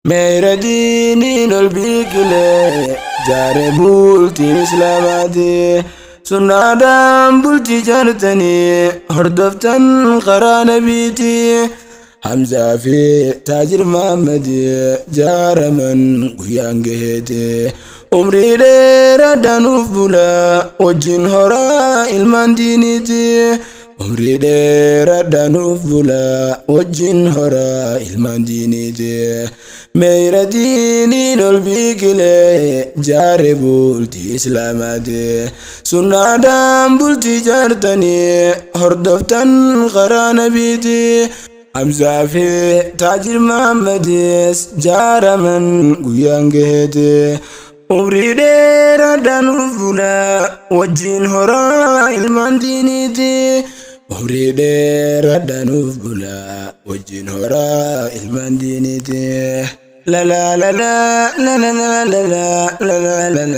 Meera diiniin ol biqilee jaaree bultii islaamaati. Sunnaadhaan bultii jaartanii hordoftan karaa nabiiti. Hamzaa fi Taajir Mahammadi jaaraman guyyaan gaheeti. Umrii dheeraa nuuf bula wajjin horaa ilmaan diiniiti. Umrii dheeraa nuuf bula wajjin horaa ilmaan diiniiti. Meera diiniin ol biqilee jaaree bultii islaamaati. Sunnaadhaan bultii jaartanii hordoftan karaa nabiiti. Hamzaa fi Taajir Mahammadis jaaraman guyyaan gaheeti. Umrii dheeraa nuuf bula wajjin horaa ilmaan diiniiti. Umrii dheeraa nuuf bula wajjin horaa ilmaan diiniiti. La la la la la la la la la la la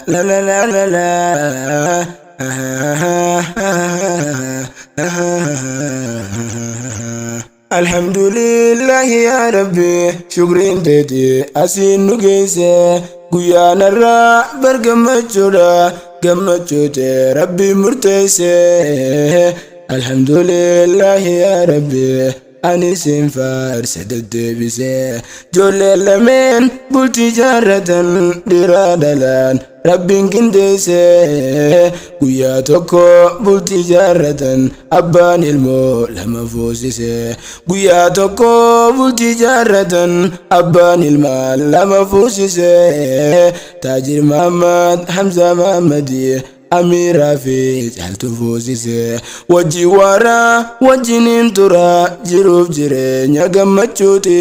la la la la la. Alhamdulillah ya Rabbi, shukrin teti asin nugese. Guyaan irraa bargammachuudha gammachuute Rabbi murteesse. Alhamdulillah ya Rabbi ani sin faarsa deddeebise. Ijoolleen lameen bultii jaarratan dhiiraa dhalaan Rabbiin qindeesse. Guyyaa tokko bultii jaarratan abbaan ilmoo lama fuusise. Guyyaa tokko bultii jaarratan abbaan ilmaa lama fuusise. Taajir Mahammad Hamzaa Mahammadi Amiraa fi Caaltuu fuusise. Wajji waaraa wajjiniin tura jiruuf jireenya gammachuuti.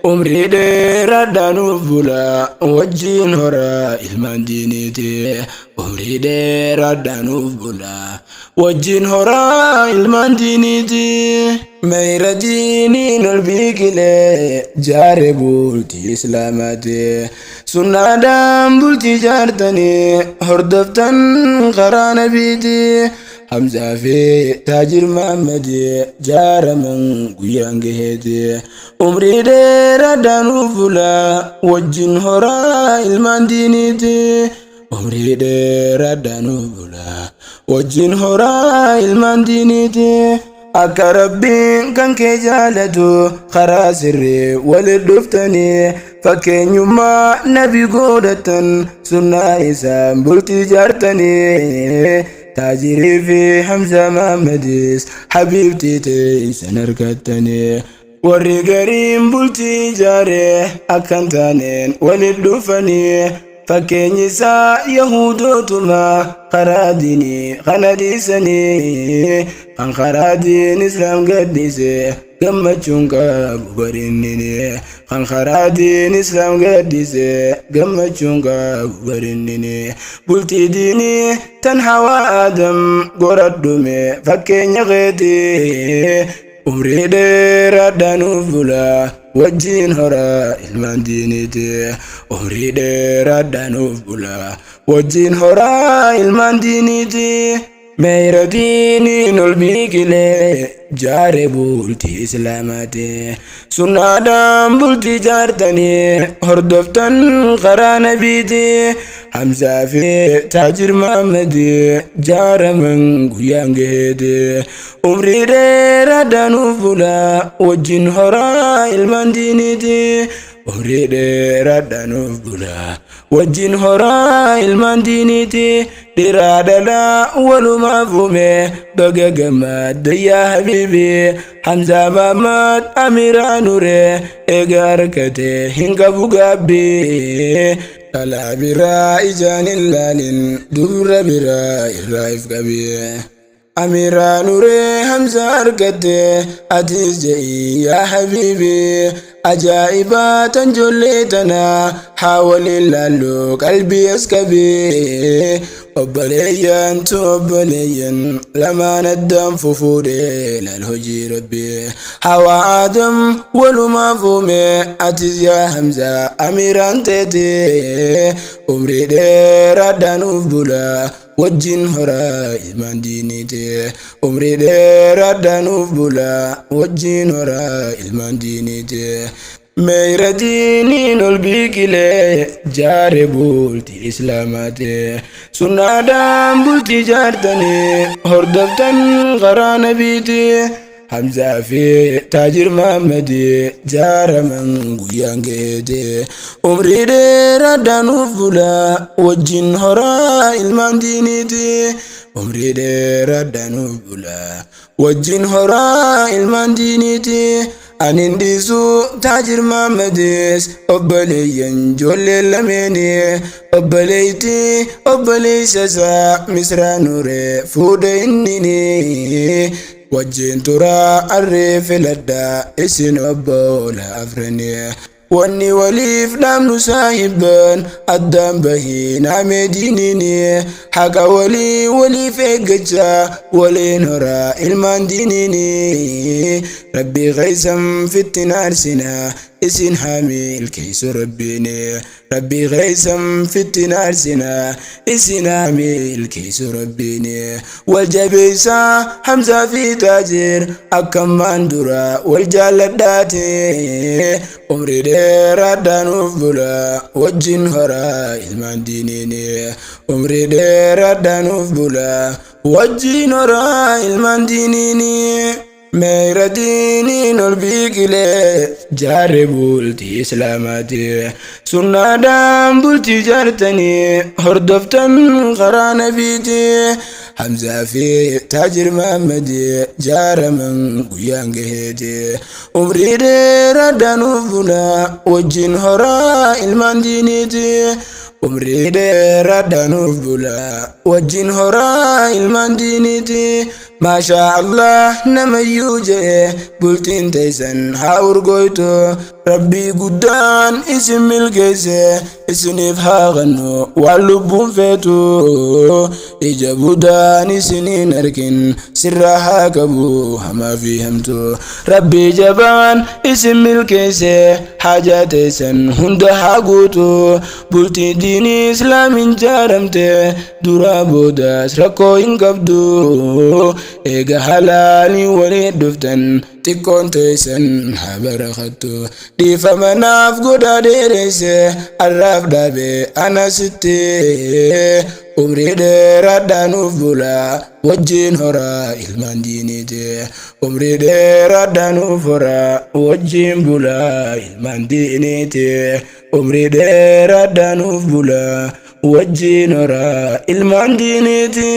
Umrii dheeraa nuuf bula wajjin horaa ilmaan diiniiti. Umrii dheeraa nuuf bula wajjin horaa ilmaan diiniiti. Meera diiniin ol biqilee jaaree bultii islaamaati. Sunnaadhaan bultii jaartanii hordoftan karaa nabiiti. Hamzaa fi Taajir Mahammadi jaaraman guyyaan gaheeti. Umrii dheeraa nuuf bula wajjin horaa ilmaan diiniiti. Umrii dheeraa nuuf bula wajjin horaa ilmaan diiniiti. Akka Rabbiin kan kee jaalatu karaa sirrii waliin dhuftanii. Fakkeenyummaa nabi godhatan sunnaa isaan bultii jaartanii. Taajirii fi Hamzaa Mahammadis habiibtii teessan argattanii. Warri gariin bultii jaaree akkan taaneen waliin dhufanii. Fakkeenyi isaa Yahudootuma karaa diinii kana dhiisanii. Kan karaa diin Islaam gaddise gammachuun qabu barinnini. Kan karaa diin Islaam gaddise gammachuun qabu barinnini. Bultii diinii tan hawaa Adam goradhume fakkeenya keeti. Umrii dheeraa nuuf bula wajjin horaa ilmaan diiniiti. Umrii dheeraa nuuf bula wajjin horaa ilmaan diiniiti. Meera diiniin ol biqilee jaaree bultii islaamaati. Sunnaadhaan bultii jaartanii hordoftan karaa nabiiti. Hamzaa fi Taajir Mahammadi jaaraman guyyaan gaheeti. Umrii dheeraa nuuf bula wajjin horaa ilmaan diiniiti. Umrii dheeraa nuuf bula wajjin horaa ilmaan diiniiti. Dhiiraa dhalaa walumaa fuume baga gammadde yaa habiibi. Hamzaa Mahammad Amiraa nuree eega harkatee hin qabu gaabbi. Dhalaa biraa ijaan hin laalin dubra biraa irraa if qabi. Amiraa nuree Hamzaa harkatee atis je'i yaa habiibi. Ajaa'ibaa tan ijoollee tanaa haa waliin laallu qalbii as qabi. Obboleeyyan tu obboleeyyan lamaan addaan fufuudhee laal hojii Rabbi. Hawaa Adam walumaa fuume atis yaa Hamzaa Amiraan teeti. Umrii dheeraa nuuf bula wajjin horaa ilmaan diiniiti. Umrii dheeraa nuuf bula wajjin horaa ilmaan diiniiti. مير ديني البيكلي جاربولتي إسلاماتي سنادام بولتي جارتني هردفتن غران بيتي حمزة في تاجر محمدي جار من قيانجيتي عمري دير دانو فولا وجين هراء المندينيتي عمري دير دانو فولا وجين هراء المندينيتي أننديسو تاجر محمديس أبليين جول لميني أبليتي أبلي سسا مصر نوري فودينيني وجين ترى الريف لدى اسن أبولا أفرني واني وليف نام نسايبان الدم بهين عمدينيني حقا ولي فيقجا ولي نرى الماندينيني ربي غيسم في التنار سنا اسن حامل كيس ربيني ربي غيسم في التنار سنا اسن حامل كيس ربيني والجبيسة حمزة في تاجر أكمان درا والجالداتي عمري دير دانو فبولا وجين هرا الماندينيني عمري دير دانو فبولا وجين هرا الماندينيني مير ديني نربيكلي جاربولتي إسلاماتي سنادام بولتي جارتني هردفتن غران بيتي حمزة في تاجر محمدي جار من قيانجيتي عمري دير دانو فولا وجين هراء الماندينيتي عمري دير دانو فولا وجين هراء الماندينيتي ما شاء الله نما يوجي بلتين تيسن هاور قويتو ربي قدان اسم القيسي اسنف هاغنو واللبون فيتو إجابو داني سنين أركن سرها كبو هما فيهمتو ربي جبان اسم القيسي حاجة تيسن هند حاقوتو بلتين ديني إسلام جارمتي درابو داس ركو إنقبدو إيجا حلالي وليد دفتن تكون تيسن حبرختو دي فمناف قدا ديريسي الرف دابي أنا ستي عمري دير دانو فولا وجين هورا الماندينيتي عمري دير دانو فورا وجين بولا الماندينيتي عمري دير دانو فولا وجين هورا الماندينيتي